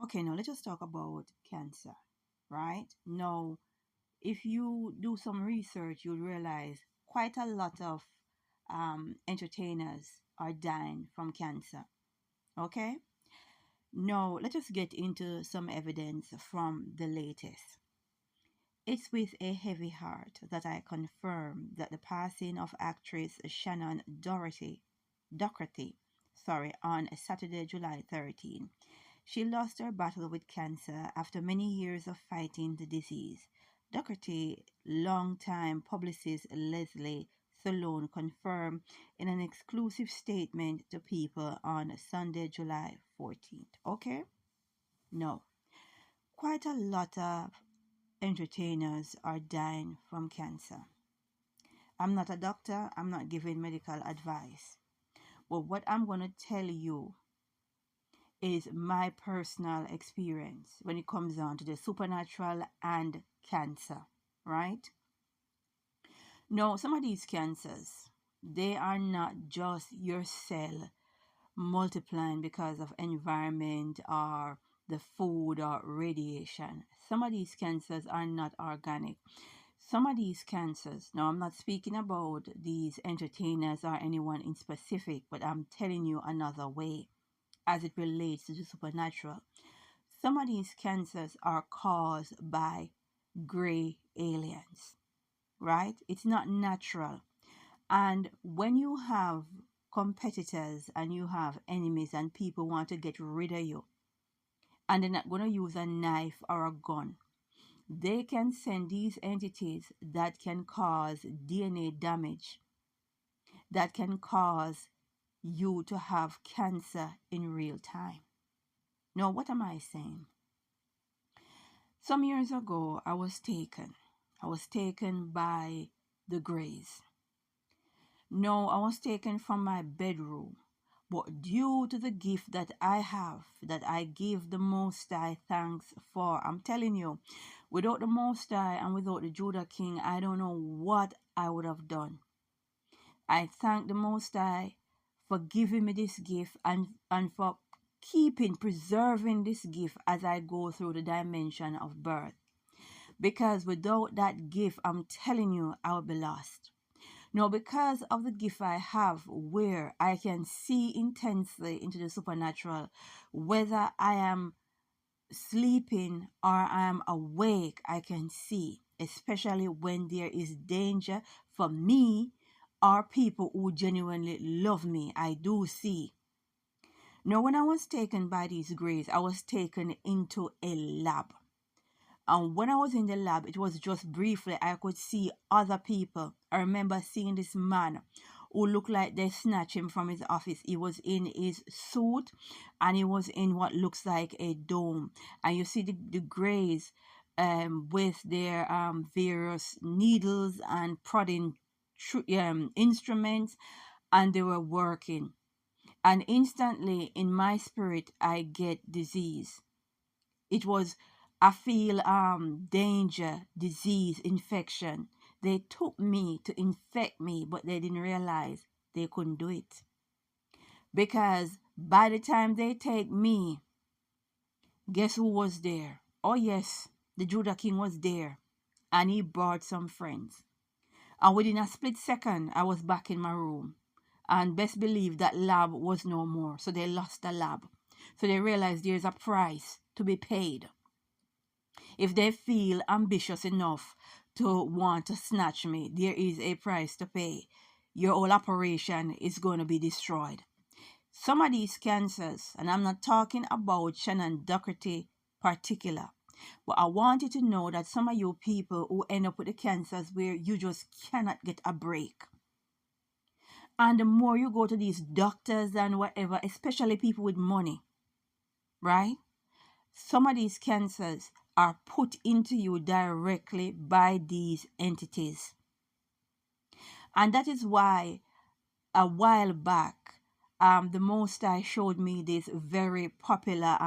Okay, now let's just talk about cancer, right? Now, if you do some research, you'll realize quite a lot of entertainers are dying from cancer. Okay? Now, let us get into some evidence from the latest. It's with a heavy heart that I confirm that the passing of actress Shannon Doherty, on Saturday, July 13. She lost her battle with cancer after many years of fighting the disease. Doherty, longtime publicist Leslie Salone confirmed in an exclusive statement to People on Sunday, July 14th. Okay? No. Quite a lot of entertainers are dying from cancer. I'm not a doctor, I'm not giving medical advice. But what I'm going to tell you is my personal experience when it comes down to the supernatural and cancer, right? Now, some of these cancers, they are not just your cell multiplying because of environment or the food or radiation. Some of these cancers are not organic. Some of these cancers, now I'm not speaking about these entertainers or anyone in specific, but I'm telling you another way as it relates to the supernatural. Some of these cancers are caused by gray aliens, right? It's not natural. And when you have competitors and you have enemies and people want to get rid of you, and they're not going to use a knife or a gun, they can send these entities that can cause DNA damage, that can cause you to have cancer in real time. Now, what am I saying? Some years ago, I was taken. I was taken by the Greys. No, I was taken from my bedroom. But due to the gift that I have, that I give the Most High thanks for, I'm telling you, without the Most High and without the Judah King, I don't know what I would have done. I thank the Most High for giving me this gift and for preserving this gift as I go through the dimension of birth. Because without that gift, I'm telling you, I would be lost. Now, because of the gift I have, where I can see intensely into the supernatural, whether I am sleeping or I am awake, I can see, especially when there is danger for me or people who genuinely love me. I do see. Now, when I was taken by these grays, I was taken into a lab. And when I was in the lab, it was just briefly, I could see other people. I remember seeing this man who looked like they snatched him from his office. He was in his suit and he was in what looks like a dome. And you see the grays with their various needles and prodding instruments, and they were working. And instantly in my spirit, I get disease. It was, I feel danger, disease, infection. They took me to infect me, but they didn't realize they couldn't do it. Because by the time they take me, guess who was there? Oh yes, the Judah King was there. And he brought some friends. And within a split second, I was back in my room. And best believe that lab was no more. So they lost the lab. So they realized there's a price to be paid. If they feel ambitious enough to want to snatch me, there is a price to pay. Your whole operation is going to be destroyed. Some of these cancers, and I'm not talking about Shannon Doherty particular, but I want you to know that some of you people who end up with the cancers where you just cannot get a break. And the more you go to these doctors and whatever, especially people with money, right? Some of these cancers are put into you directly by these entities. And that is why a while back, the Most High showed me this very popular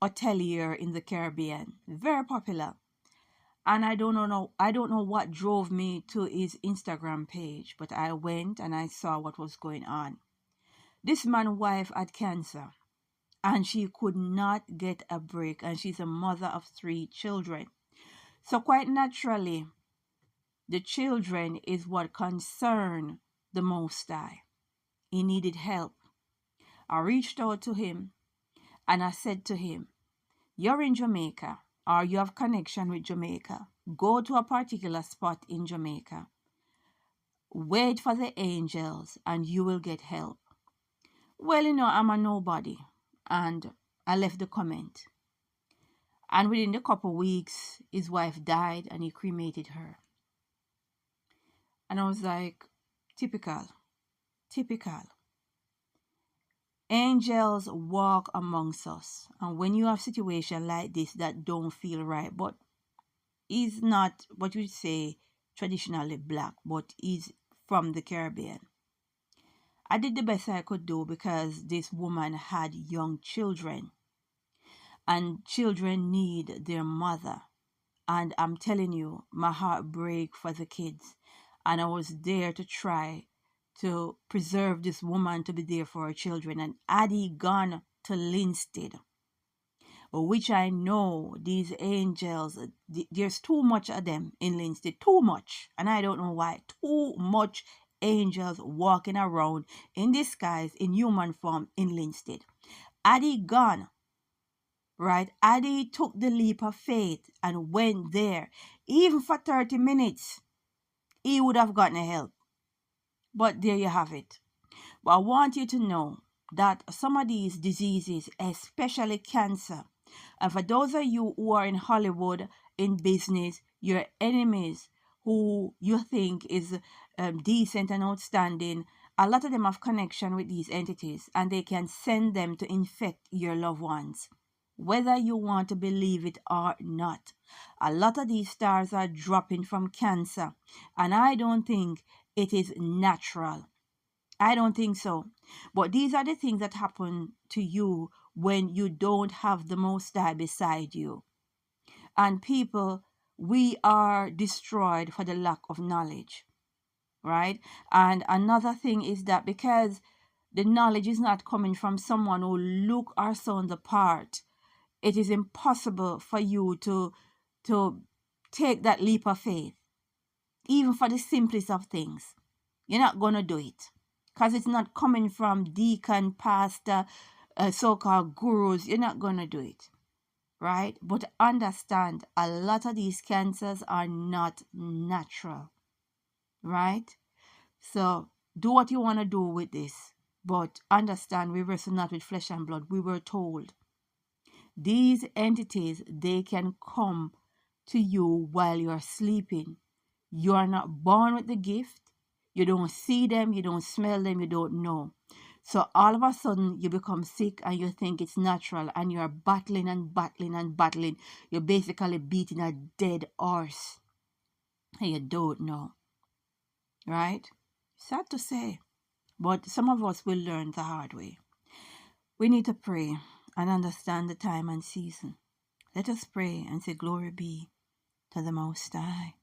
hotelier in the Caribbean. Very popular. And I don't know what drove me to his Instagram page, but I went and I saw what was going on. This man's wife had cancer. and she could not get a break, and she's a mother of 3 children. So quite naturally, the children is what concern the Most High. He needed help. I reached out to him and I said to him, you're in Jamaica, or you have connection with Jamaica. Go to a particular spot in Jamaica. Wait for the angels and you will get help. Well, I'm a nobody. And I left the comment. And within a couple weeks, his wife died and he cremated her. And I was like, typical. Angels walk amongst us. And when you have situations like this that don't feel right, but he's not what you say traditionally black, but he's from the Caribbean. I did the best I could do because this woman had young children. And children need their mother. And I'm telling you, my heart breaks for the kids. And I was there to try to preserve this woman to be there for her children. And Addie gone to Linstead, which I know these angels, there's too much of them in Linstead, too much. And I don't know why, too much angels walking around in disguise, in human form in Linstead. Addie gone, right? Addie took the leap of faith and went there. Even for 30 minutes, he would have gotten help. But there you have it. But I want you to know that some of these diseases, especially cancer, and for those of you who are in Hollywood, in business, your enemies who you think is decent and outstanding, a lot of them have connection with these entities and they can send them to infect your loved ones. Whether you want to believe it or not, a lot of these stars are dropping from cancer, and I don't think it is natural. I don't think so. But these are the things that happen to you when you don't have the Most High beside you. And people, we are destroyed for the lack of knowledge, right? And another thing is that because the knowledge is not coming from someone who look or sound the part, it is impossible for you to take that leap of faith, even for the simplest of things. You're not going to do it because it's not coming from deacon, pastor, so-called gurus. You're not going to do it, right? But understand, a lot of these cancers are not natural, right? So do what you want to do with this, but understand we wrestle not with flesh and blood. We were told these entities, they can come to you while you're sleeping. You are not born with the gift. You don't see them, you don't smell them, you don't know. So all of a sudden you become sick and you think it's natural and you're battling and battling and battling. You're basically beating a dead horse and you don't know. Right? Sad to say. But some of us will learn the hard way. We need to pray and understand the time and season. Let us pray and say, glory be to the Most High.